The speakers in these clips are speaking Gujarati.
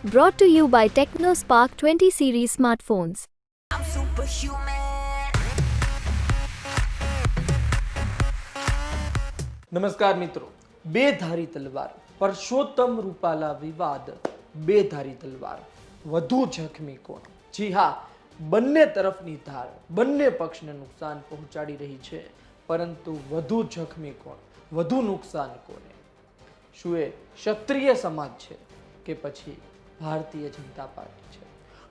Brought to you by TechnoSpark 20 series smartphones. I'm superhuman. નમસ્કાર મિત્રો, બે ધારી તલવાર પરસોત્તમ રૂપાલા વિવાદ, બે ધારી તલવાર વધુ જખમી કોણ? જી હા, બંને તરફની ધાર બંને પક્ષને નુકસાન પહોંચાડી રહી છે, પરંતુ વધુ જખમી કોણ, વધુ નુકસાન કોને? શું એ ક્ષત્રિય સમાજ છે કે પછી ભારતીય જનતા પાર્ટી છે?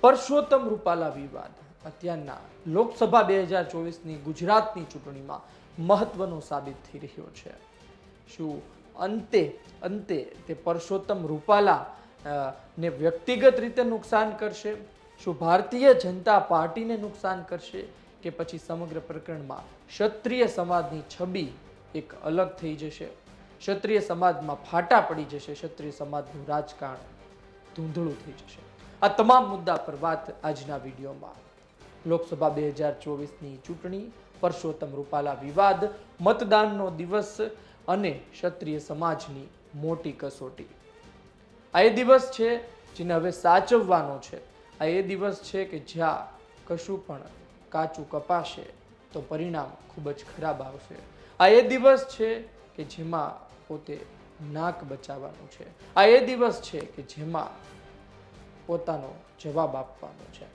પરસોત્તમ રૂપાલા વિવાદ અત્યારના લોકસભા 2024ની ગુજરાતની ચૂંટણીમાં મહત્વનો સાબિત થઈ રહ્યો છે. શું અંતે તે પરસોત્તમ રૂપાલા ને વ્યક્તિગત રીતે નુકસાન કરશે? શું ભારતીય જનતા પાર્ટીને નુકસાન કરશે? કે પછી સમગ્ર પ્રકરણમાં ક્ષત્રિય સમાજની છબી એક અલગ થઈ જશે, ક્ષત્રિય સમાજમાં ફાટા પડી જશે, ક્ષત્રિય સમાજનું રાજકારણ ધૂંધળું થઈ જશે? આ તમામ મુદ્દા પર વાત આજના વિડીયોમાં. લોકસભા 2024ની ચૂંટણી, પરસોત્તમ રૂપાલા વિવાદ, મતદાનનો દિવસ અને ક્ષત્રિય સમાજની મોટી કસોટી. આ એ દિવસ છે જેને હવે સાચવવાનો છે. આ એ દિવસ છે કે જ્યાં કશું પણ કાચું કપાશે તો પરિણામ ખૂબ જ ખરાબ આવશે. આ એ દિવસ છે કે જેમાં પોતે નાક બચાવવાનું છે. આ એ દિવસ છે કે જેમાં પોતાનો જવાબ આપવાનો છે.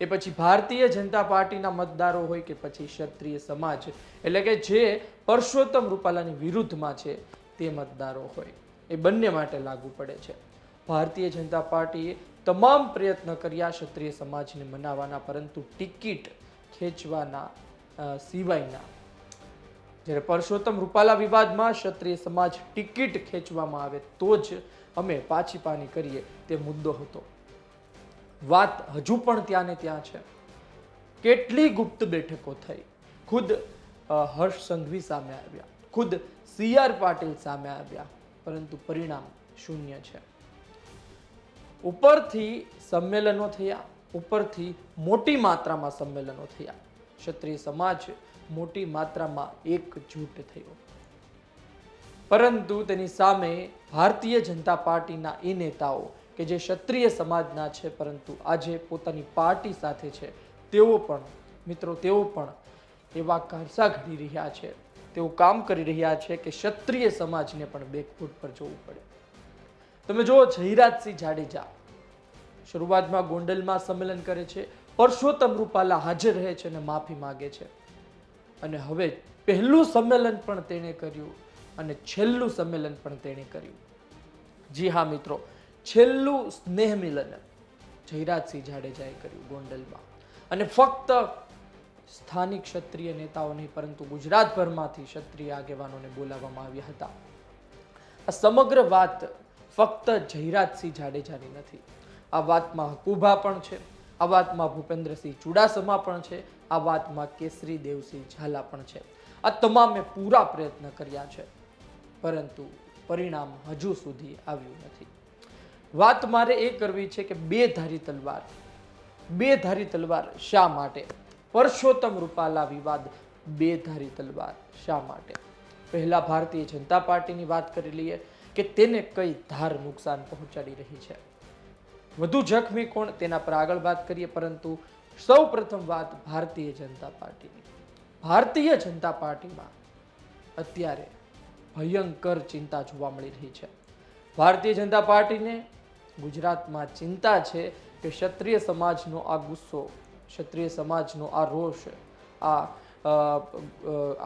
એ પછી ભારતીય જનતા પાર્ટીના મતદારો હોય કે પછી ક્ષત્રિય સમાજ, એટલે કે જે પરસોત્તમ રૂપાલાની વિરુદ્ધમાં છે તે મતદારો હોય, એ બંને માટે લાગુ પડે છે. ભારતીય જનતા પાર્ટીએ તમામ પ્રયત્ન કર્યા ક્ષત્રિય સમાજને મનાવવાના, પરંતુ ટિકિટ ખેંચવાના સિવાયના. જ્યારે પરસોત્તમ રૂપાલા વિવાદમાં ક્ષત્રિય સમાજ ટિકિટ ખેંચવામાં આવે તો જ અમે પાછી પાની કરીએ તે મુદ્દો હતો. વાત હજુ પણ ત્યાં ને ત્યાં છે. કેટલી ગુપ્ત બેઠકો થઈ, ખુદ હર્ષ સંઘવી સામે આવ્યા, ખુદ CR પાટીલ સામે આવ્યા, પરંતુ પરિણામ શૂન્ય છે. ઉપરથી સંમેલનો થયા, ઉપરથી મોટી માત્રામાં સંમેલનો થયા, ક્ષત્રિય સમાજ મોટી માત્રામાં એકજૂટ થયો, પરંતુ તેની સામે ભારતીય જનતા પાર્ટીના એ નેતાઓ કે જે ક્ષત્રિય સમાજના છે પરંતુ આજે પોતાની પાર્ટી સાથે છે, તેઓ પણ એવા કારસા ઘડી રહ્યા છે, તેઓ કામ કરી રહ્યા છે કે ક્ષત્રિય સમાજને પણ બેકફૂટ પર જવું પડે. તમે જુઓ, જયરાજસિંહ જાડેજા શરૂઆતમાં ગોંડલમાં સંમેલન કરે છે, પરસોત્તમ રૂપાલા હાજર રહે છે અને માફી માગે છે, અને હવે પહેલું સંમેલન પણ તેણે કર્યું અને છેલ્લું સંમેલન પણ તેણે કર્યું. જી હા મિત્રો, છેલ્લું સ્નેહ મિલન જયરાજસિંહ જાડેજાએ કર્યું ગોંડલમાં, અને ફક્ત સ્થાનિક ક્ષત્રિય નેતાઓ નહીં પરંતુ ગુજરાતભરમાંથી ક્ષત્રિય આગેવાનોને બોલાવવામાં આવ્યા હતા. આ સમગ્ર વાત ફક્ત જયરાજસિંહ જાડેજાની નથી. આ વાતમાં હકુભા પણ છે, આ વાતમાં ભૂપેન્દ્રસિંહ ચુડાસમા પણ છે, આ વાતમાં કેસરી દેવસિંહ ઝાલા પણ છે. આ તમામે પૂરા પ્રયત્ન કર્યા છે, પરંતુ પરિણામ હજુ સુધી આવ્યું નથી. વાત મારે એ કરવી છે કે બે ધારી તલવાર શા માટે? પરસોત્તમ રૂપાલા વિવાદ, બે ધારી તલવાર શા માટે? પહેલા ભારતીય જનતા પાર્ટીની વાત કરી લઈએ કે તેને કઈ ધાર નુકસાન પહોંચાડી રહી છે, વધુ જખમી કોણ, તેના પર આગળ વાત કરીએ, પરંતુ સૌ પ્રથમ વાત ભારતીય જનતા પાર્ટીની. ભારતીય જનતા પાર્ટીમાં અત્યારે ભયંકર ચિંતા જોવા મળી રહી છે. ભારતીય જનતા પાર્ટીને ગુજરાતમાં ચિંતા છે કે ક્ષત્રિય સમાજનો આ ગુસ્સો, ક્ષત્રિય સમાજનો આ રોષ, આ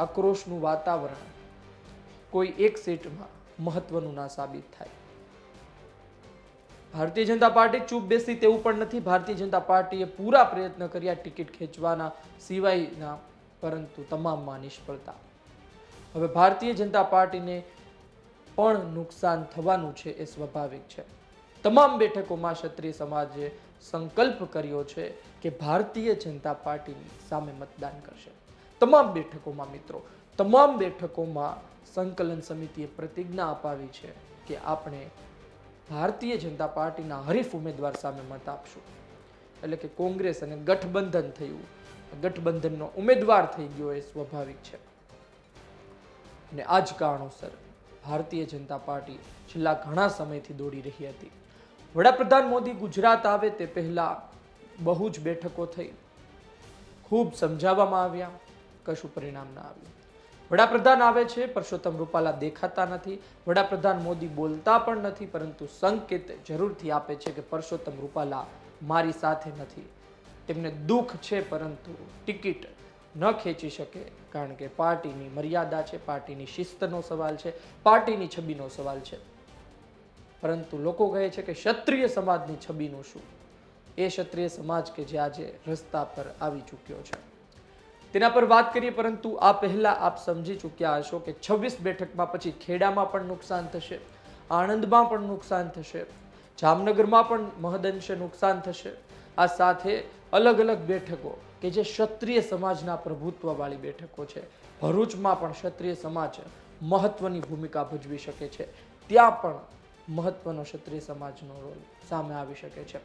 આક્રોશનું વાતાવરણ કોઈ એક સીટમાં મહત્વનું ના સાબિત થાય. ભારતીય જનતા પાર્ટી ચૂપ બેસી તેવું પણ નથી. ભારતીય જનતા પાર્ટીએ પૂરા પ્રયત્ન કર્યા ટિકિટ ખેંચવાના સિવાયના, પરંતુ તમામમાં નિષ્ફળતા. હવે ભારતીય જનતા પાર્ટીને પણ નુકસાન થવાનું છે, એ સ્વાભાવિક છે. તમામ બેઠકોમાં ક્ષત્રિય સમાજે સંકલ્પ કર્યો છે કે ભારતીય જનતા પાર્ટીની સામે મતદાન કરશે. તમામ બેઠકોમાં મિત્રો, તમામ બેઠકોમાં સંકલન સમિતિએ પ્રતિજ્ઞા અપાવી છે કે આપણે ભારતીય જનતા પાર્ટીના હરીફ ઉમેદવાર સામે મત આપશું. એટલે કે કોંગ્રેસ અને ગઠબંધન થયું, ગઠબંધનનો ઉમેદવાર થઈ ગયો, એ સ્વાભાવિક છે. અને આ જ કારણોસર ભારતીય જનતા પાર્ટી છેલ્લા ઘણા સમયથી દોડી રહી હતી. વડાપ્રધાન મોદી ગુજરાત આવે તે પહેલા બહુ જ બેઠકો થઈ, ખૂબ સમજાવવામાં આવ્યા, કશું પરિણામ ના આવ્યું. વડાપ્રધાન આવે છે, પરસોત્તમ રૂપાલા દેખાતા નથી. વડાપ્રધાન મોદી બોલતા પણ નથી, પરંતુ સંકેત જરૂરથી આપે છે કે પરસોત્તમ રૂપાલા મારી સાથે નથી. તેમને દુઃખ છે, પરંતુ ટિકિટ ન ખેંચી શકે, કારણ કે પાર્ટીની મર્યાદા છે, પાર્ટીની શિસ્તનો સવાલ છે, પાર્ટીની છબીનો સવાલ છે. પરંતુ લોકો કહે છે કે ક્ષત્રિય સમાજની છબીનું શું? એ ક્ષત્રિય સમાજ કે જે આજે રસ્તા પર આવી ચૂક્યો છે, તેના પર વાત કરીએ. પરંતુ આ પહેલા આપ સમજી ચૂક્યા હશો કે 26 બેઠકમાં પછી ખેડામાં પણ નુકસાન થશે, આણંદમાં પણ નુકસાન થશે, જામનગરમાં પણ મહદઅંશે નુકસાન થશે. આ સાથે અલગ અલગ બેઠકો કે જે ક્ષત્રિય સમાજના પ્રભુત્વવાળી બેઠકો છે, ભરૂચમાં પણ ક્ષત્રિય સમાજ મહત્વની ભૂમિકા ભજવી શકે છે, ત્યાં પણ મહત્વનો ક્ષત્રિય સમાજનો રોલ સામે આવી શકે છે.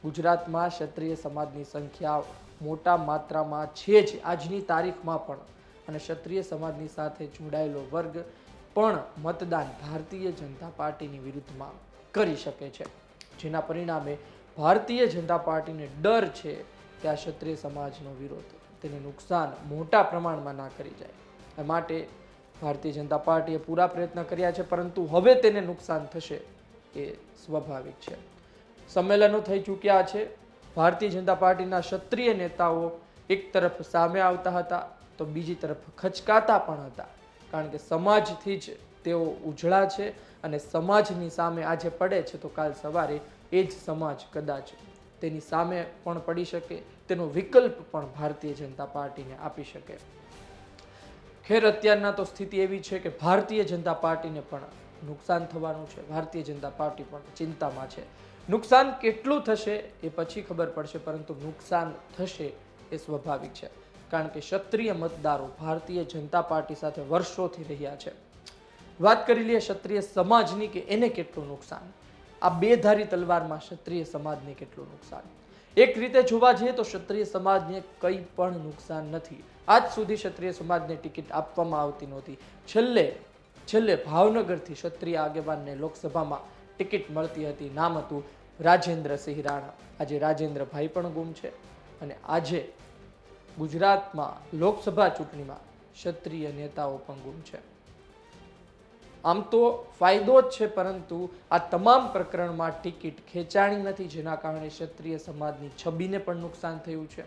ગુજરાતમાં ક્ષત્રિય સમાજની સંખ્યા મોટા માત્રામાં છે જ આજની તારીખમાં પણ, અને ક્ષત્રિય સમાજની સાથે જોડાયેલો વર્ગ પણ મતદાન ભારતીય જનતા પાર્ટીની વિરુદ્ધમાં કરી શકે છે, જેના પરિણામે ભારતીય જનતા પાર્ટીને ડર છે કે આ ક્ષત્રિય સમાજનો વિરોધ તેને નુકસાન મોટા પ્રમાણમાં ના કરી જાય. એ માટે ભારતીય જનતા પાર્ટીએ પૂરા પ્રયત્ન કર્યા છે, પરંતુ હવે તેને નુકસાન થશે એ સ્વાભાવિક છે. સંમેલનો થઈ ચૂક્યા છે. ભારતીય જનતા પાર્ટીના ક્ષત્રિય નેતાઓ એક તરફ સામે આવતા હતા, તો બીજી તરફ ખચકાતા પણ હતા, કારણ કે સમાજથી જ તેઓ ઉજળા છે, અને સમાજની સામે આજે પડે છે તો કાલ સવારે એ જ સમાજ કદાચ તેની સામે પણ પડી શકે, તેનો વિકલ્પ પણ ભારતીય જનતા પાર્ટીને આપી શકે. ખેર અત્યારના તો સ્થિતિ એવી છે કે ભારતીય જનતા પાર્ટીને પણ નુકસાન થવાનું છે, ભારતીય જનતા પાર્ટી પણ ચિંતામાં છે. નુકસાન કેટલું થશે એ પછી ખબર પડશે, પરંતુ નુકસાન થશે એ સ્વાભાવિક છે, કારણ કે ક્ષત્રિય મતદારો ભારતીય જનતા પાર્ટી સાથે વર્ષોથી રહ્યા છે. વાત કરી લઈએ ક્ષત્રિય સમાજની કે એને કેટલું નુકસાન. આ બેધારી તલવારમાં ક્ષત્રિય સમાજને કેટલું નુકસાન. એક રીતે જોવા જઈએ તો ક્ષત્રિય સમાજને કંઈ પણ નુકસાન નથી. આજ સુધી ક્ષત્રિય સમાજને ટિકિટ આપવામાં આવતી નહોતી. છેલ્લે ભાવનગરથી ક્ષત્રિય આગેવાનને લોકસભામાં ટિકિટ મળતી હતી. નામ હતું રાજેન્દ્રસિંહ રાણા. આજે રાજેન્દ્રભાઈ પણ ગુમ છે, અને આજે ગુજરાતમાં લોકસભા ચૂંટણીમાં ક્ષત્રિય નેતાઓ પણ ગુમ છે. આમ તો ફાયદો જ છે, પરંતુ આ તમામ પ્રકરણમાં ટિકિટ ખેંચાણી નથી, જેના કારણે ક્ષત્રિય સમાજની છબીને પણ નુકસાન થયું છે.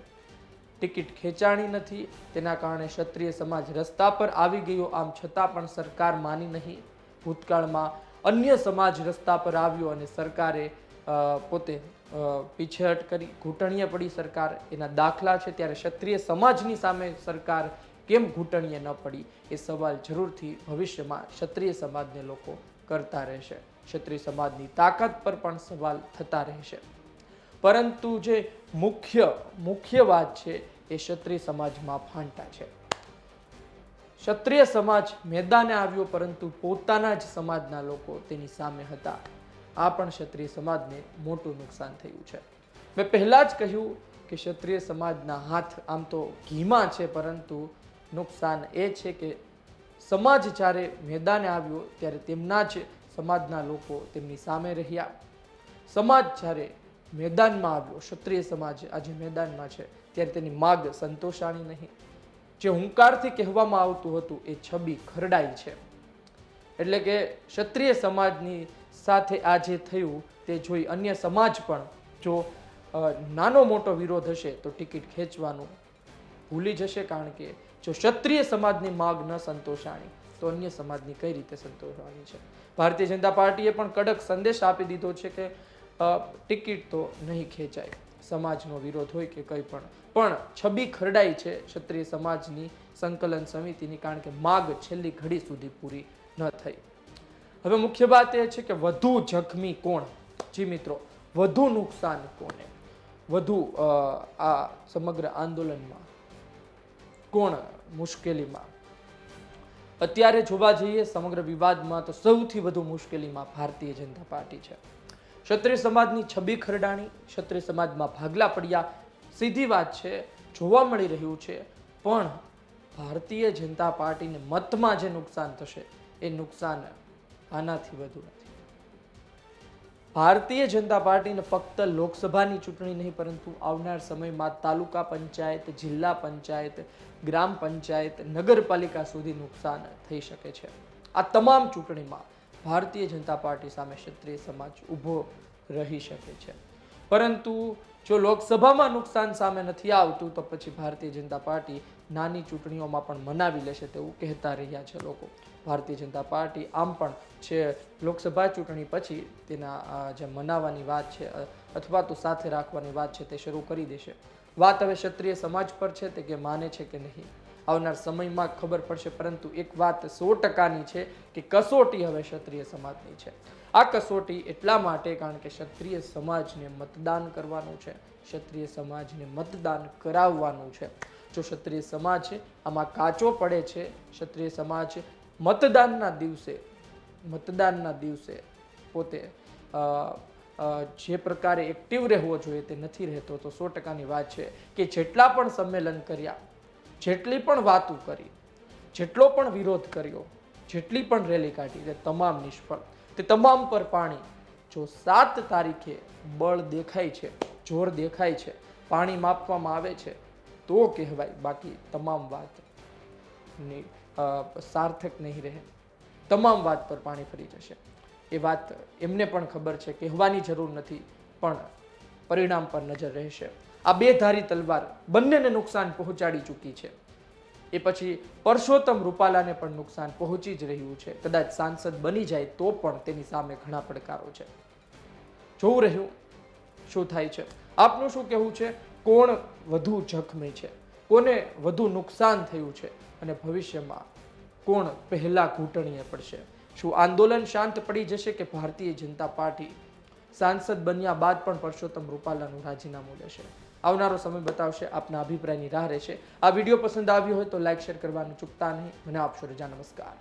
ટિકિટ ખેંચાણી નથી, તેના કારણે ક્ષત્રિય સમાજ રસ્તા પર આવી ગયો, આમ છતાં પણ સરકાર માની નહીં. ભૂતકાળમાં અન્ય સમાજ રસ્તા પર આવ્યો અને સરકારે પોતે પીછેહટ કરી, ઘૂંટણીએ પડી સરકાર, એના દાખલા છે. ત્યારે ક્ષત્રિય સમાજની સામે સરકાર કેમ ઘૂંટણીએ ન પડી એ સવાલ જરૂરથી ભવિષ્યમાં ક્ષત્રિય સમાજને લોકો કરતા રહેશે. ક્ષત્રિય સમાજની તાકાત પર પણ સવાલ થતા રહેશે. પરંતુ જે મુખ્ય વાત છે એ ક્ષત્રિય સમાજમાં ફાંટા છે. ક્ષત્રિય સમાજ મેદાને આવ્યો, પરંતુ પોતાના જ સમાજના લોકો તેની સામે હતા. આ પણ ક્ષત્રિય સમાજને મોટું નુકસાન થયું છે. મેં પહેલા જ કહ્યું કે ક્ષત્રિય સમાજના હાથ આમ તો ઘીમાં છે, પરંતુ નુકસાન એ છે કે સમાજ જ્યારે મેદાને આવ્યો ત્યારે તેમના જ સમાજના લોકો તેમની સામે રહ્યા. સમાજ જ્યારે મેદાનમાં આવ્યો, ક્ષત્રિય સમાજ આજે મેદાનમાં છે, ત્યારે તેની માગ સંતોષાણી નહીં. જે હુંકારથી કહેવામાં આવતું હતું એ છબી ખરડાઈ છે. એટલે કે ક્ષત્રિય સમાજની સાથે આ જે થયું તે જોઈ અન્ય સમાજ પણ જો નાનો મોટો વિરોધ હશે તો ટિકિટ ખેંચવાનું ભૂલી જશે, કારણ કે જો ક્ષત્રિય સમાજની માગ ન સંતોષાણી તો અન્ય સમાજની કઈ રીતે સંતોષવાની છે. ભારતીય જનતા પાર્ટીએ પણ કડક સંદેશ આપી દીધો છે કે ટિકિટ તો નહીં ખેંચાય, સમાજનો વિરોધ હોય કે કંઈ પણ છબી ખરડાઈ છે ક્ષત્રિય સમાજની સંકલન સમિતિની, કારણ કે માગ છેલ્લી ઘડી સુધી પૂરી ન થઈ. હવે મુખ્ય વાત એ છે કે વધુ જખમી કોણ? જી મિત્રો, વધુ નુકસાન કોને? વધુ આ સમગ્ર આંદોલનમાં કોણ મુશ્કેલીમાં? અત્યારે જોવા જઈએ સમગ્ર વિવાદમાં તો સૌથી વધુ મુશ્કેલીમાં ભારતીય જનતા પાર્ટી છે. ક્ષત્રિય સમાજની છબી ખરડાણી, ક્ષત્રિય સમાજમાં ભાગલા પડ્યા, સીધી વાત છે, જોવા મળી રહ્યું છે. પણ ભારતીય જનતા પાર્ટીને મતમાં જે નુકસાન થશે એ નુકસાન આનાથી વધુ નથી. ભારતીય જનતા પાર્ટીને ફક્ત લોકસભાની ચૂંટણી નહીં પરંતુ આવનાર સમયમાં તાલુકા પંચાયત, જિલ્લા પંચાયત, ગ્રામ પંચાયત, નગરપાલિકા સુધી નુકસાન થઈ શકે છે. આ તમામ ચૂંટણીમાં ભારતીય જનતા પાર્ટી સામે ક્ષત્રિય સમાજ ઊભો રહી શકે છે. પરંતુ જો લોકસભામાં નુકસાન સામે નથી આવતું તો પછી ભારતીય જનતા પાર્ટી નાની ચૂંટણીઓમાં પણ મનાવી લેશે તેવું કહેતા રહ્યા છે લોકો. ભારતીય જનતા પાર્ટી આમ પણ છે લોકસભા ચૂંટણી પછી તેના જે મનાવવાની વાત છે અથવા તો સાથે રાખવાની વાત છે તે શરૂ કરી દેશે. વાત હવે ક્ષત્રિય સમાજ પર છે તે કે માને છે કે નહીં આવનાર સમયમાં ખબર પડશે. પરંતુ એક વાત 100%ની છે કે કસોટી હવે ક્ષત્રિય સમાજની છે. આ કસોટી એટલા માટે કારણ કે ક્ષત્રિય સમાજને મતદાન કરવાનું છે, ક્ષત્રિય સમાજને મતદાન કરાવવાનું છે. જો ક્ષત્રિય સમાજ આમાં કાચો પડે છે, ક્ષત્રિય સમાજ મતદાનના દિવસે પોતે જે પ્રકારે એક્ટિવ રહેવો જોઈએ તે નથી રહેતો તો 100%ની વાત છે કે જેટલા પણ સંમેલન કર્યા, જેટલી પણ વાતો કરી, જેટલો પણ વિરોધ કર્યો, જેટલી પણ રેલી કાઢી તે તમામ નિષ્ફળ. તે તમામ પર પાણી. જો 7 તારીખે બળ દેખાય છે, જોર દેખાય છે, પાણી માપવામાં આવે છે તો કહેવાય, બાકી તમામ વાત સાર્થક નહીં રહે. તમામ વાત પર પાણી ફરી જશે. એ વાત એમને પણ ખબર છે, કહેવાની જરૂર નથી, પણ પરિણામ પર નજર રહેશે. આ બે ધારી તલવાર બંનેને નુકસાન પહોંચાડી ચૂકી છે. એ પછી પરસોત્તમ રૂપાલાને પણ નુકસાન પહોંચી જ રહ્યું છે. કદાચ સાંસદ બની જાય તો પણ તેની સામે ઘણા પડકારો છે. જોવું રહ્યું શું થાય છે. આપનું શું કહેવું છે? કોણ વધુ જખમી છે, કોને વધુ નુકસાન થયું છે અને ભવિષ્યમાં કોણ પહેલા ઘૂંટણીએ પડશે? શું આંદોલન શાંત પડી જશે કે ભારતીય જનતા પાર્ટી સાંસદ બન્યા બાદ પણ પરસોત્તમ રૂપાલાનું રાજીનામું લેશે? આવનારો સમય બતાવશે. આપના અભિપ્રાયની રાહ રહેશે. આ વિડીયો પસંદ આવ્યો હોય તો લાઈક શેર કરવાનું ચૂકતા નહીં. મને આપશો રજા. નમસ્કાર.